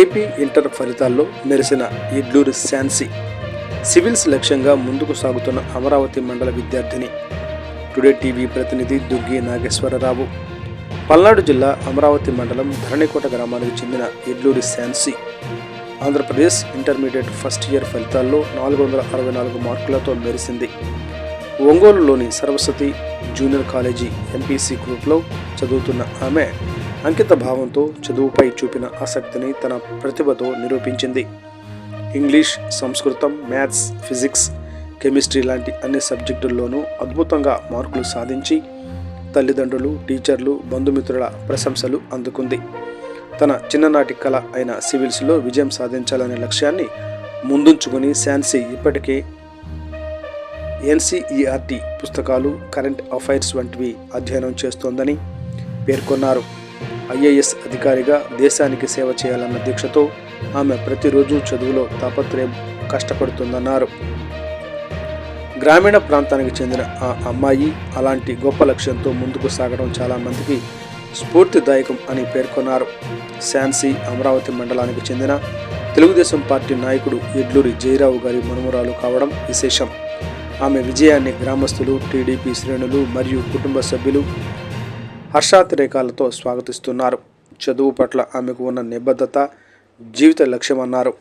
AP inter ఫలితాల్లో మెరిసిన Edluri శాన్సీ civils లక్ష్యంగా ముందుకు సాగుతున్న అమరావతి మండల విద్యార్థిని. టుడే టీవీ ప్రతినిధి దుగ్గి నాగేశ్వరరావు. పల్నాడు జిల్లా అమరావతి మండలం ధరణికోట గ్రామానికి చెందిన Edluri శాన్సీ Andhra Pradesh intermediate first year ఫలితాల్లో 464 మార్కులతో మెరిసింది. ఒంగోలులోని సరస్వతి జూనియర్ కాలేజీ ఎంపీసీ గ్రూప్లో చదువుతున్న ఆమె అంకిత భావంతో చదువుపై చూపిన ఆసక్తిని తన ప్రతిభతో నిరూపించింది. ఇంగ్లీష్, సంస్కృతం, మ్యాథ్స్, ఫిజిక్స్, కెమిస్ట్రీ లాంటి అన్ని సబ్జెక్టుల్లోనూ అద్భుతంగా మార్కులు సాధించి తల్లిదండ్రులు, టీచర్లు, బంధుమిత్రుల ప్రశంసలు అందుకుంది. తన చిన్ననాటి కళ అయిన సివిల్స్లో విజయం సాధించాలనే లక్ష్యాన్ని ముందుంచుకుని శాన్సీ ఇప్పటికే ఎన్సీఈఆర్టీ పుస్తకాలు, కరెంట్ అఫైర్స్ వంటివి అధ్యయనం చేస్తోందని పేర్కొన్నారు. ఐఏఎస్ అధికారిగా దేశానికి సేవ చేయాలన్న దీక్షతో ఆమె ప్రతిరోజు చదువులో తాపత్రయం కష్టపడుతుందన్నారు. గ్రామీణ ప్రాంతానికి చెందిన ఆ అమ్మాయి అలాంటి గొప్ప లక్ష్యంతో ముందుకు సాగడం చాలామందికి స్ఫూర్తిదాయకం అని పేర్కొన్నారు. శాన్సీ అమరావతి మండలానికి చెందిన తెలుగుదేశం పార్టీ నాయకుడు ఎడ్లూరి జయరావు గారి మనుమరాలు కావడం విశేషం. ఆమె విజయాన్ని గ్రామస్తులు, టీడీపీ శ్రేణులు మరియు కుటుంబ సభ్యులు హర్షాతిరేకాలతో స్వాగతిస్తున్నారు. చదువు పట్ల ఆమెకు ఉన్న నిబద్ధత జీవిత లక్ష్యమన్నారు.